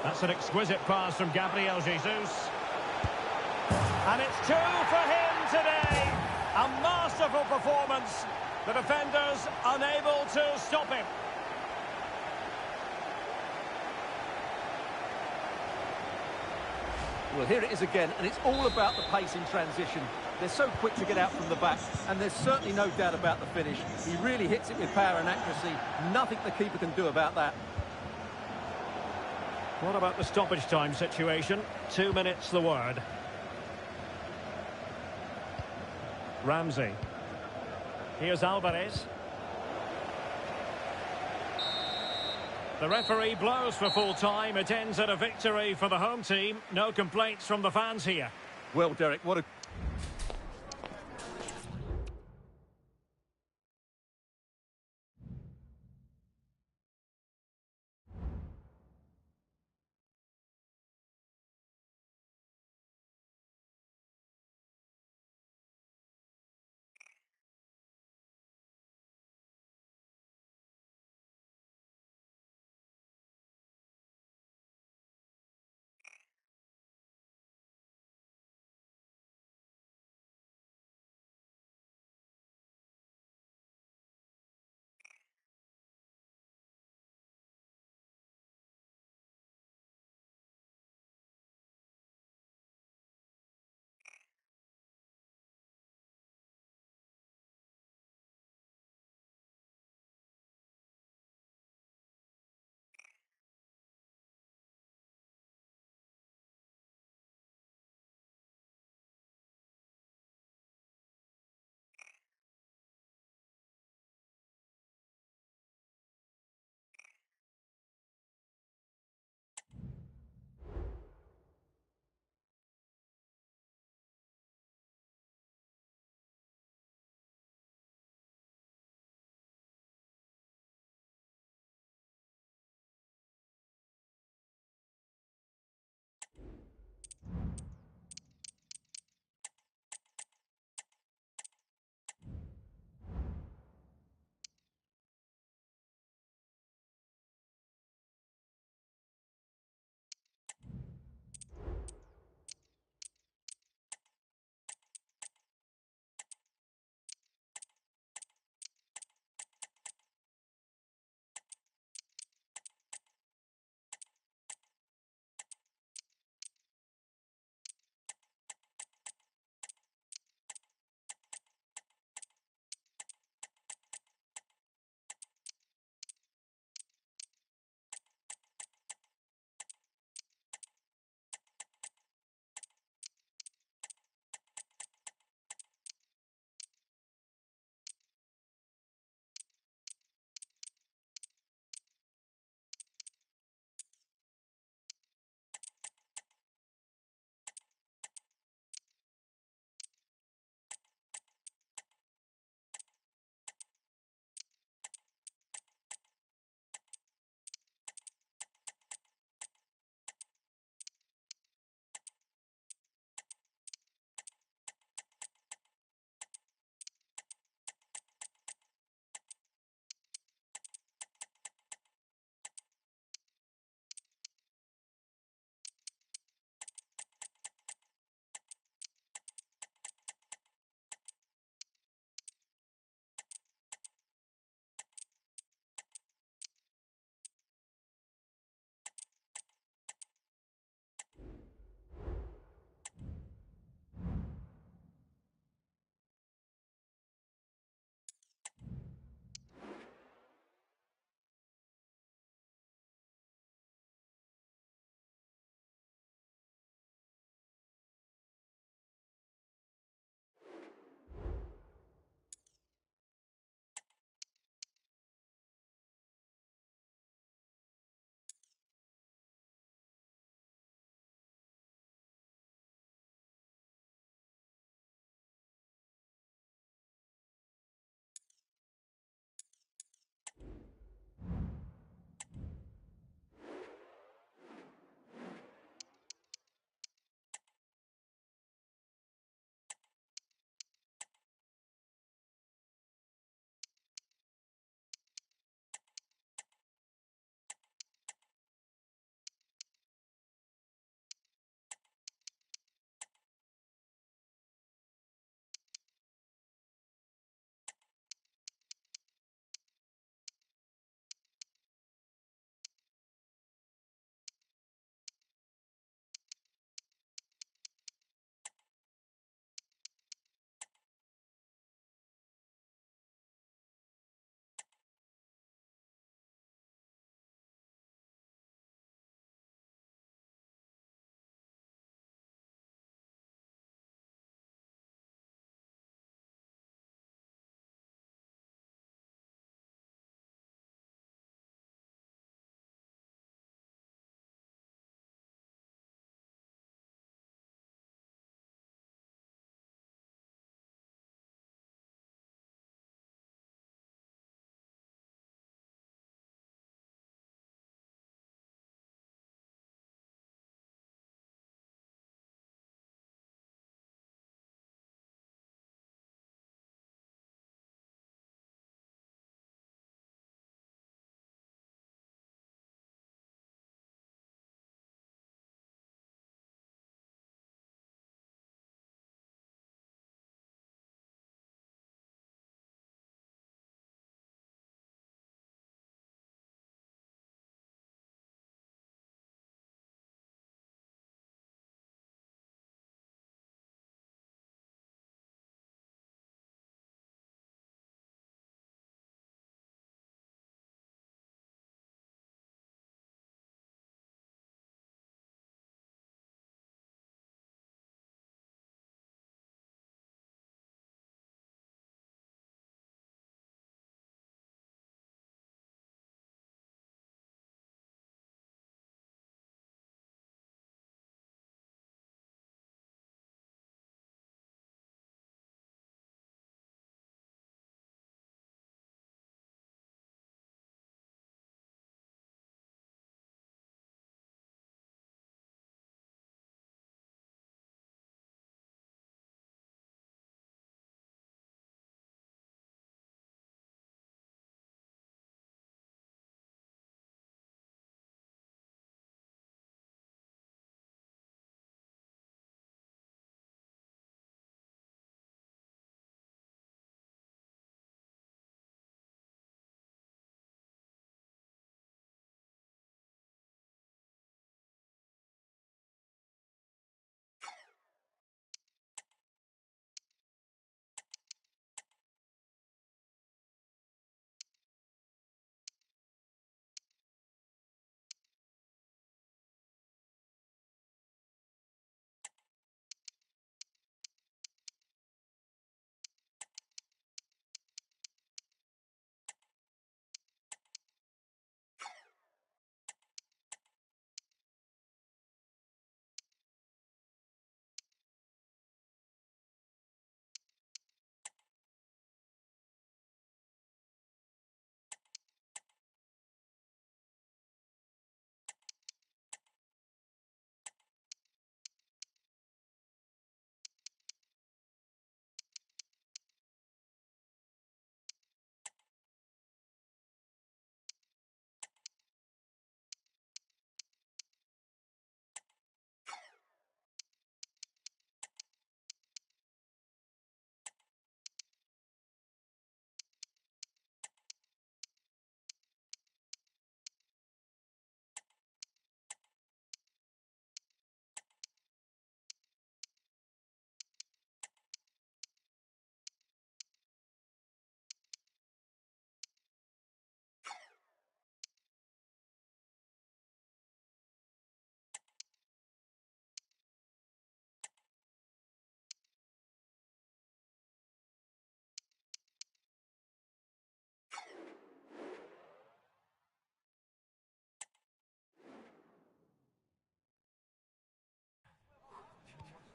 That's an exquisite pass from Gabriel Jesus. And it's 2 for him today. A masterful performance. The defenders unable to stop him. Well, here it is again, and it's all about the pace in transition. They're so quick to get out from the back, and there's certainly no doubt about the finish. He really hits it with power and accuracy. Nothing the keeper can do about that. What about the stoppage time situation? 2 minutes the word. Ramsey. Here's Alvarez. The referee blows for full time. It ends at a victory for the home team. No complaints from the fans here. Well, Derek, what a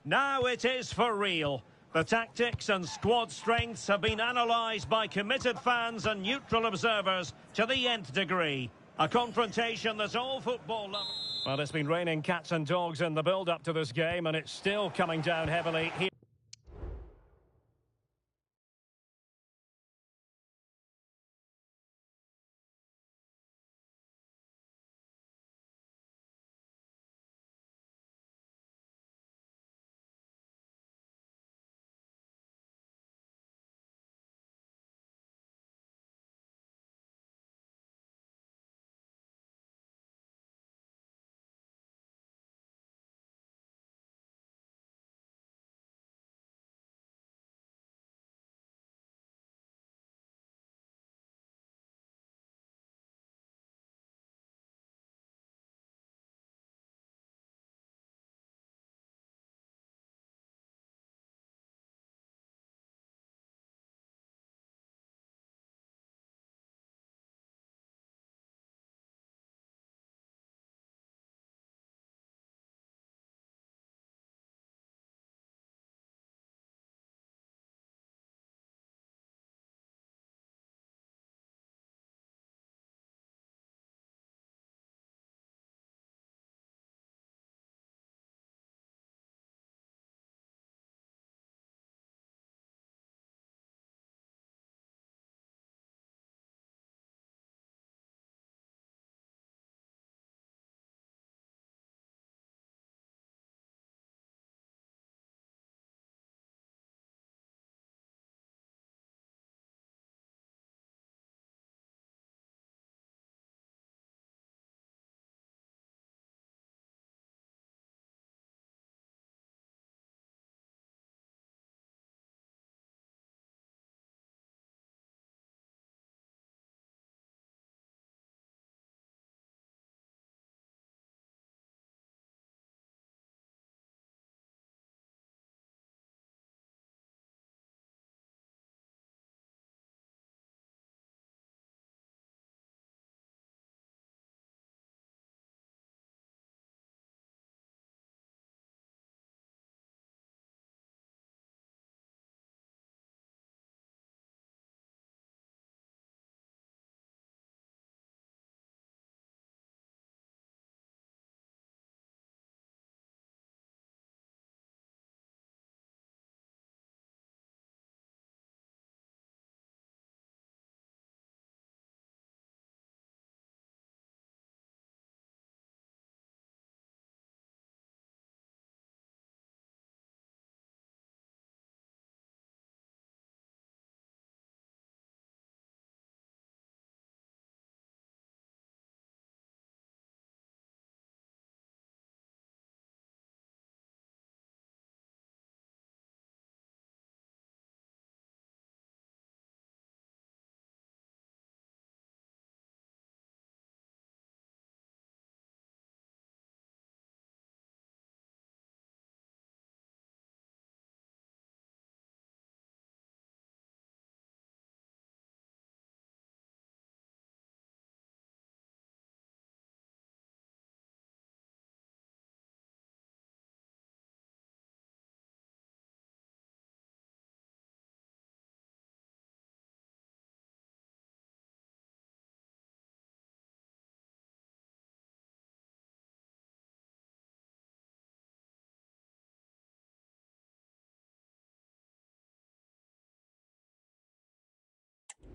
Now it is for real. The tactics and squad strengths have been analysed by committed fans and neutral observers to the nth degree. A confrontation that all football lovers... Well, it's been raining cats and dogs in the build-up to this game, and it's still coming down heavily here.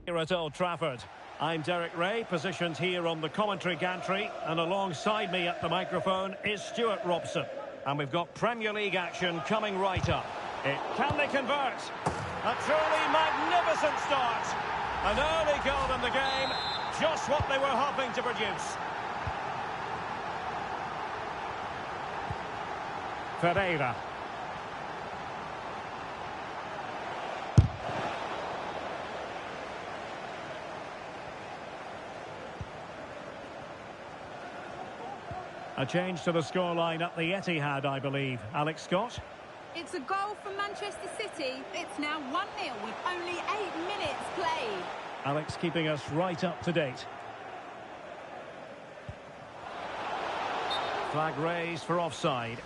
Here at Old Trafford. I'm Derek Ray, positioned here on the commentary gantry, and alongside me at the microphone is Stuart Robson. And we've got Premier League action coming right up. Can they convert? A truly magnificent start. An early goal in the game, just what they were hoping to produce. Ferreira. A change to the scoreline at the Etihad, I believe. Alex Scott? It's a goal for Manchester City. It's now 1-0 with only 8 minutes played. Alex keeping us right up to date. Flag raised for offside.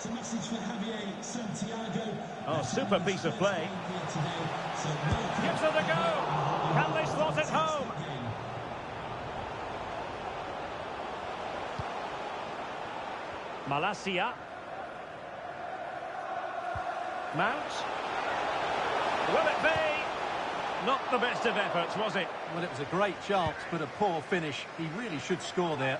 It's a message for Javier Santiago. Oh, super piece of play. Gives it a go. Can they slot it home? Malacia. Mount. Will it be? Not the best of efforts, was it? Well, it was a great chance, but a poor finish. He really should score there.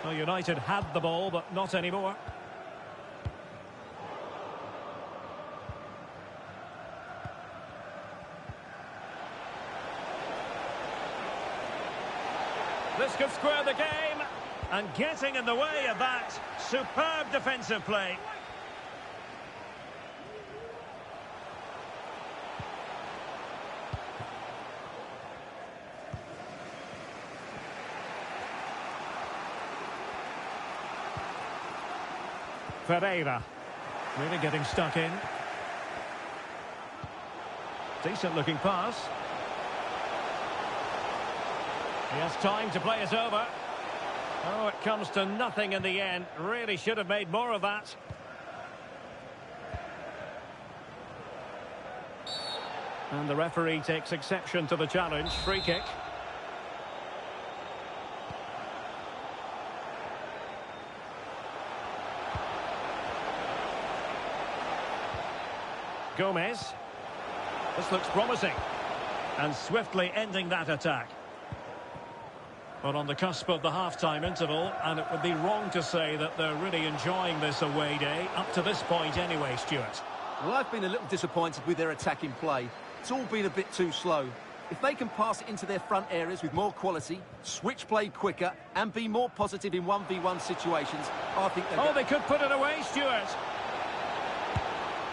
Well, United had the ball, but not anymore. This could square the game, and getting in the way of that, superb defensive play. Ferreira, really getting stuck in. Decent looking pass. He has time to play it over. Oh, it comes to nothing in the end. Really should have made more of that. And the referee takes exception to the challenge. Free kick. Gomez. This looks promising. And swiftly ending that attack. But on the cusp of the half-time interval, and it would be wrong to say that they're really enjoying this away day, up to this point anyway, Stuart. Well, I've been a little disappointed with their attacking play. It's all been a bit too slow. If they can pass it into their front areas with more quality, switch play quicker, and be more positive in 1v1 situations, I think they're... Oh, they could put it away, Stuart.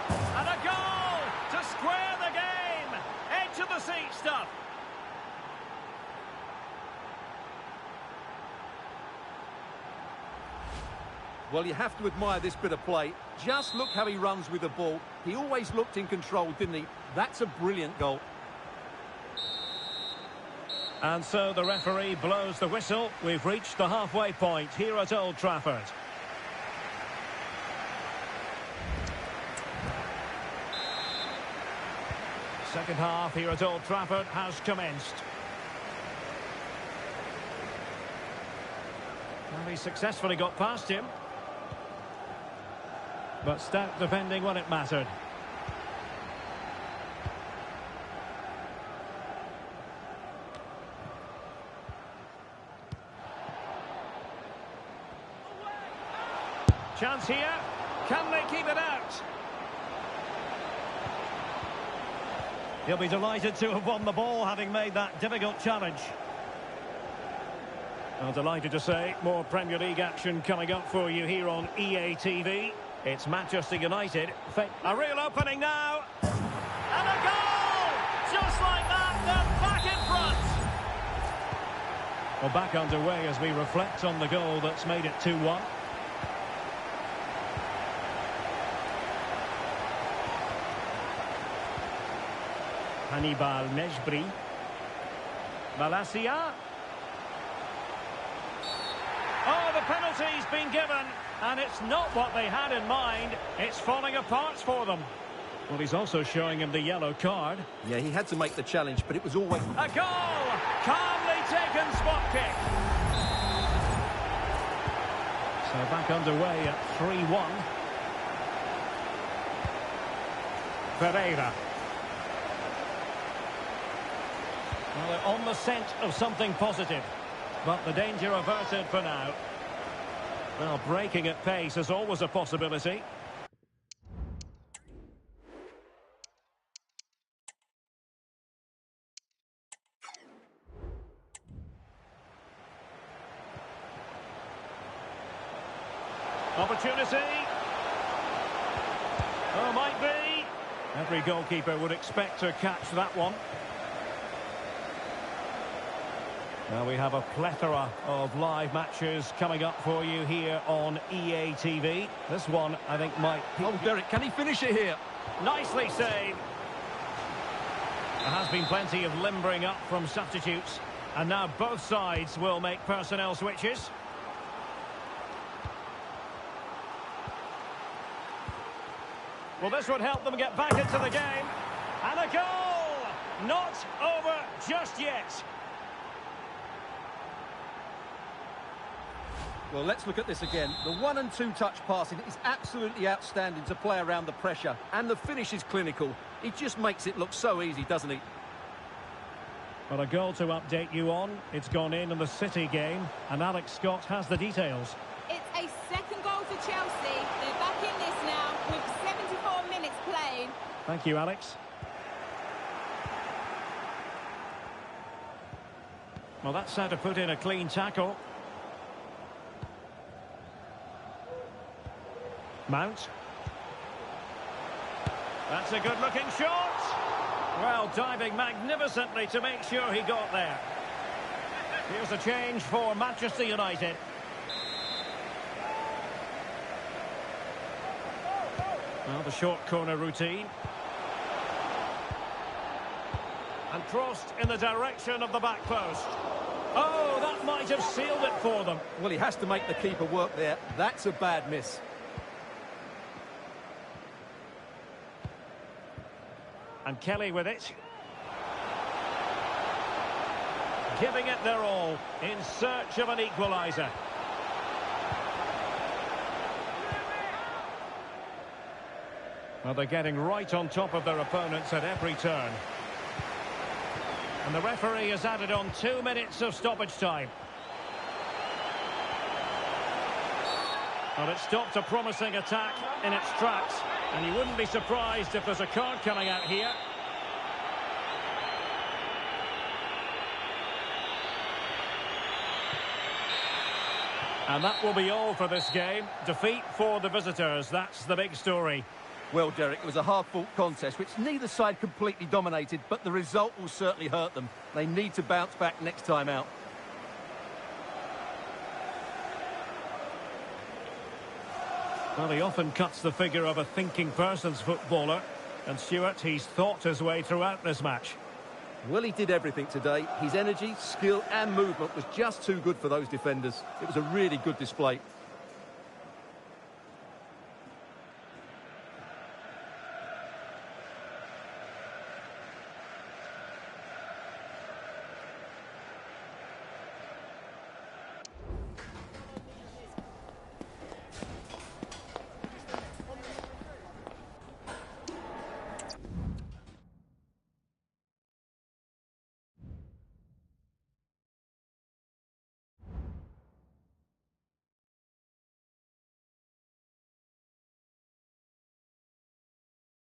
And a goal to square the game. Edge of the seat stuff. Well, you have to admire this bit of play. Just look how he runs with the ball. He always looked in control, didn't he? That's a brilliant goal. And so the referee blows the whistle. We've reached the halfway point here at Old Trafford. Second half here at Old Trafford has commenced. Well, he successfully got past him. But stout defending when it mattered. Chance here. Can they keep it out? He'll be delighted to have won the ball, having made that difficult challenge. I'm delighted to say more Premier League action coming up for you here on EA TV. It's Manchester United. A real opening now. And a goal! Just like that, they're back in front. Well, back underway as we reflect on the goal that's made it 2-1. Hannibal Nejbri. Malacia. Oh, the penalty's been given, and it's not what they had in mind. It's falling apart for them. Well, he's also showing him the yellow card. Yeah, he had to make the challenge, but it was always... A goal! Calmly taken spot kick. So back underway at 3-1. Ferreira. Well, they're on the scent of something positive. But the danger averted for now. Well, breaking at pace is always a possibility. Opportunity. Oh, might be. Every goalkeeper would expect to catch that one. Now we have a plethora of live matches coming up for you here on EA TV. This one, I think, might... Oh, Derek, can he finish it here? Nicely saved. There has been plenty of limbering up from substitutes. And now both sides will make personnel switches. Well, this would help them get back into the game. And a goal! Not over just yet. Well, let's look at this again. The 1- and 2-touch passing is absolutely outstanding to play around the pressure. And the finish is clinical. He just makes it look so easy, doesn't he? Well, a goal to update you on. It's gone in the City game. And Alex Scott has the details. It's a second goal for Chelsea. They're back in this now with 74 minutes played. Thank you, Alex. Well, that's how to put in a clean tackle. Mount. That's a good-looking shot. Well, diving magnificently to make sure he got there. Here's a change for Manchester United. Well, the short corner routine. And crossed in the direction of the back post. Oh, that might have sealed it for them. Well, he has to make the keeper work there. That's a bad miss. And Kelly with it. Giving it their all in search of an equaliser. Well, they're getting right on top of their opponents at every turn. And the referee has added on 2 minutes of stoppage time. Well, it stopped a promising attack in its tracks. And you wouldn't be surprised if there's a card coming out here. And that will be all for this game. Defeat for the visitors. That's the big story. Well, Derek, it was a hard-fought contest, which neither side completely dominated, but the result will certainly hurt them. They need to bounce back next time out. Well, he often cuts the figure of a thinking person's footballer. And Stuart, he's thought his way throughout this match. Well, he did everything today. His energy, skill and movement was just too good for those defenders. It was a really good display.